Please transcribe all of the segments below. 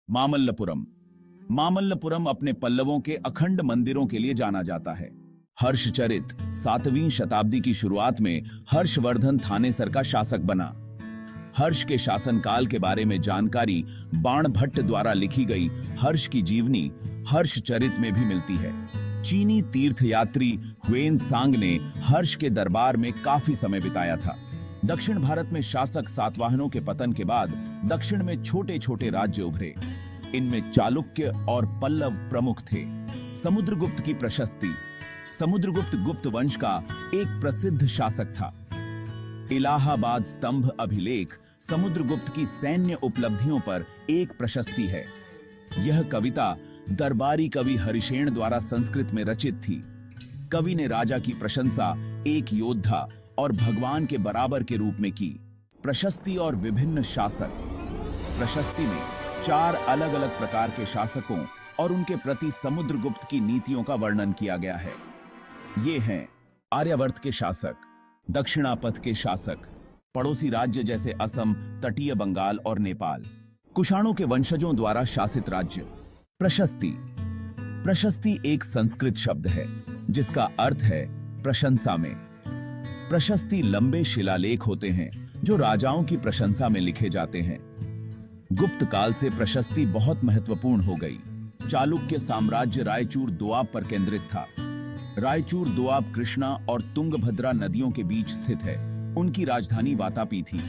मामल्लपुरम। मामल्लपुरम अपने पल्लवों के अखंड मंदिरों के लिए जाना जाता है। हर्षचरित 7वीं शताब्दी की शुरुआत में हर्षवर्धन थानेसर का शासक बना। हर्ष के शासनकाल के बारे में जानकारी बाणभट्ट द्वारा लिखी गई हर्ष की जीवनी हर्षचरित में भी मिलती है। चीनी तीर्थयात्री ह्वेनत्सांग ने हर्ष के दरबार में काफी समय बिताया था। दक्षिण भारत में शासक सातवाहनों के पतन के बाद दक्षिण में छोटे छोटे राज्य उभरे। इनमें चालुक्य और पल्लव प्रमुख थे। समुद्रगुप्त की प्रशस्ति। समुद्रगुप्त गुप्त वंश का एक प्रसिद्ध शासक था। इलाहाबाद स्तंभ अभिलेख समुद्रगुप्त की सैन्य उपलब्धियों पर एक प्रशस्ति है। यह कविता दरबारी कवि हरिशेन द्वारा संस्कृत में रचित थी। कवि ने राजा की प्रशंसा एक योद्धा और भगवान के बराबर के रूप में की। प्रशस्ति और विभिन्न शासक। प्रशस्ति में 4 अलग अलग प्रकार के शासकों और उनके प्रति समुद्रगुप्त की नीतियों का वर्णन किया गया है। ये हैं आर्यावर्त के शासक, दक्षिणापथ के शासक, पड़ोसी राज्य जैसे असम, तटीय बंगाल और नेपाल, कुषाणों के वंशजों द्वारा शासित राज्य। प्रशस्ति। प्रशस्ति एक संस्कृत शब्द है जिसका अर्थ है प्रशंसा में। प्रशस्ति लंबे शिलालेख होते हैं जो राजाओं की प्रशंसा में लिखे जाते हैं। गुप्त काल से प्रशस्ति बहुत महत्वपूर्ण हो गई। चालुक्य साम्राज्य रायचूर दोआब पर केंद्रित था। रायचूर दोआब कृष्णा और तुंगभद्रा नदियों के बीच स्थित है। उनकी राजधानी वातापी थी।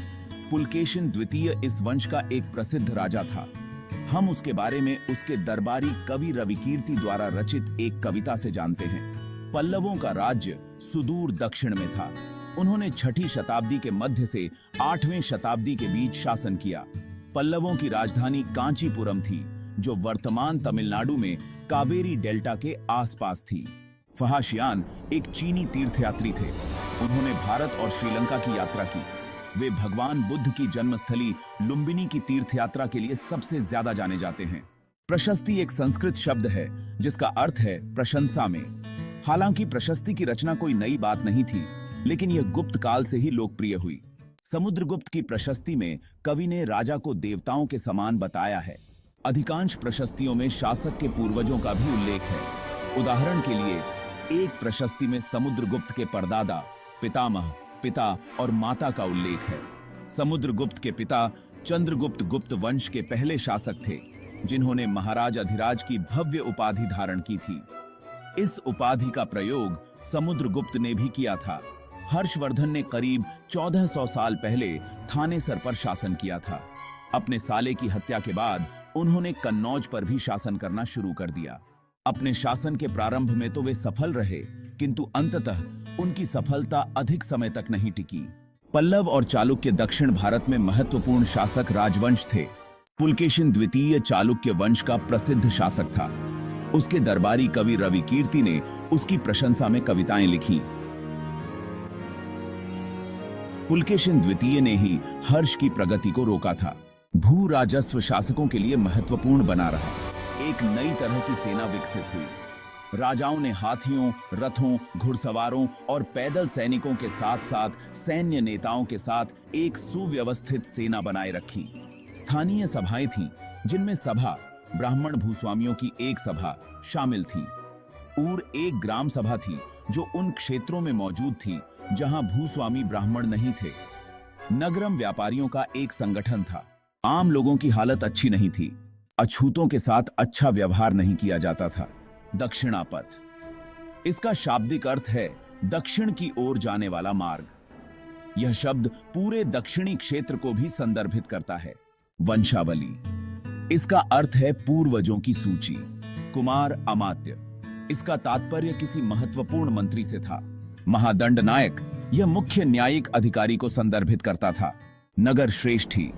पुलकेशिन द्वितीय इस वंश का एक प्रसिद्ध राजा था। हम उसके बारे में उसके दरबारी कवि रविकीर्ति द्वारा रचित एक कविता से जानते हैं। पल्लवों का राज्य सुदूर दक्षिण में था। उन्होंने 6ठी शताब्दी के मध्य से 8वीं शताब्दी के बीच शासन किया। पल्लवों की राजधानी कांचीपुरम थी जो वर्तमान तमिलनाडु में कावेरी डेल्टा के आसपास थी। फहाशियान एक चीनी तीर्थयात्री थे। उन्होंने भारत और श्रीलंका की यात्रा की। वे भगवान बुद्ध की जन्मस्थली लुम्बिनी की तीर्थयात्रा के लिए सबसे ज्यादा जाने जाते हैं। प्रशस्ति एक संस्कृत शब्द है जिसका अर्थ है प्रशंसा में। हालांकि प्रशस्ति की रचना कोई नई बात नहीं थी, लेकिन यह गुप्त काल से ही लोकप्रिय हुई। समुद्रगुप्त की प्रशस्ति में कवि ने राजा को देवताओं के समान बताया है। अधिकांश प्रशस्तियों में शासक के पूर्वजों का भी उल्लेख है। उदाहरण के लिए एक प्रशस्ति में समुद्रगुप्त के परदादा, पितामह, पिता और माता का उल्लेख है। समुद्रगुप्त के पिता चंद्रगुप्त गुप्त वंश के पहले शासक थे जिन्होंने महाराज अधिराज की भव्य उपाधि धारण की थी। इस उपाधि का प्रयोग समुद्रगुप्त ने भी किया था। हर्षवर्धन ने करीब 1400 साल पहले थानेसर पर शासन किया था। अपने साले की हत्या के बाद उन्होंने कन्नौज पर भी शासन करना शुरू कर दिया। अपने शासन के प्रारंभ में तो वे सफल रहे, किंतु अंततः उनकी सफलता अधिक समय तक नहीं टिकी। पल्लव और चालुक्य दक्षिण भारत में महत्वपूर्ण शासक राजवंश थे। पुलकेशिन द्वितीय चालुक्य वंश का प्रसिद्ध शासक था। उसके दरबारी कवि रविकीर्ति ने उसकी प्रशंसा में कविताएं लिखी। पुलकेशिन द्वितीय ने ही हर्ष की प्रगति को रोका था। भू राजस्व शासकों के लिए महत्वपूर्ण बना रहा। एक नई तरह की सेना विकसित हुई। राजाओं ने हाथियों, रथों, घुड़सवारों और पैदल सैनिकों के साथ साथ सैन्य नेताओं के साथ एक सुव्यवस्थित सेना बनाए रखी। स्थानीय सभाएं थीं, जिनमें सभा, ब्राह्मण भूस्वामियों की एक सभा शामिल थी। ऊर एक ग्राम सभा थी जो उन क्षेत्रों में मौजूद थी जहां भूस्वामी ब्राह्मण नहीं थे। नगरम व्यापारियों का एक संगठन था। आम लोगों की हालत अच्छी नहीं थी। अछूतों के साथ अच्छा व्यवहार नहीं किया जाता था। दक्षिणापथ, इसका शाब्दिक अर्थ है दक्षिण की ओर जाने वाला मार्ग। यह शब्द पूरे दक्षिणी क्षेत्र को भी संदर्भित करता है। वंशावली, इसका अर्थ है पूर्वजों की सूची। कुमार अमात्य, इसका तात्पर्य किसी महत्वपूर्ण मंत्री से था। महादंड नायक, यह मुख्य न्यायिक अधिकारी को संदर्भित करता था। नगर श्रेष्ठी,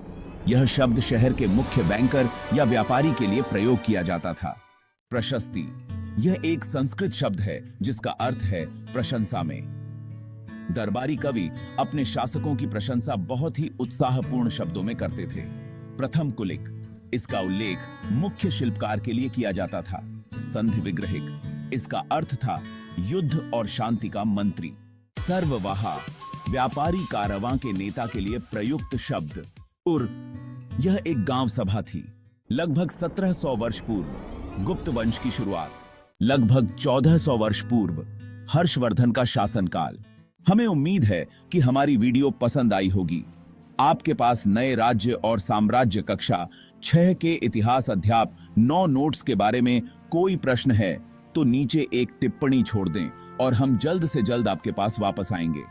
यह शब्द शहर के मुख्य बैंकर या व्यापारी के लिए प्रयोग किया जाता था। प्रशस्ति, यह एक संस्कृत शब्द है जिसका अर्थ है प्रशंसा में। दरबारी कवि अपने शासकों की प्रशंसा बहुत ही उत्साहपूर्ण शब्दों में करते थे। प्रथम कुलिक, इसका उल्लेख मुख्य शिल्पकार के लिए किया जाता था। संधि विग्रहिक, इसका अर्थ था युद्ध और शांति का मंत्री। सर्ववाहा, व्यापारी कारवां के नेता के लिए प्रयुक्त शब्द। उर, यह एक गांव सभा थी। लगभग 1700 वर्ष पूर्व गुप्त वंश की शुरुआत। लगभग 1400 वर्ष पूर्व हर्षवर्धन का शासनकाल। हमें उम्मीद है कि हमारी वीडियो पसंद आई होगी। आपके पास नए राज्य और साम्राज्य कक्षा 6 के इतिहास अध्याप 9 नोट्स के बारे में कोई प्रश्न है तो नीचे एक टिप्पणी छोड़ दें और हम जल्द से जल्द आपके पास वापस आएंगे।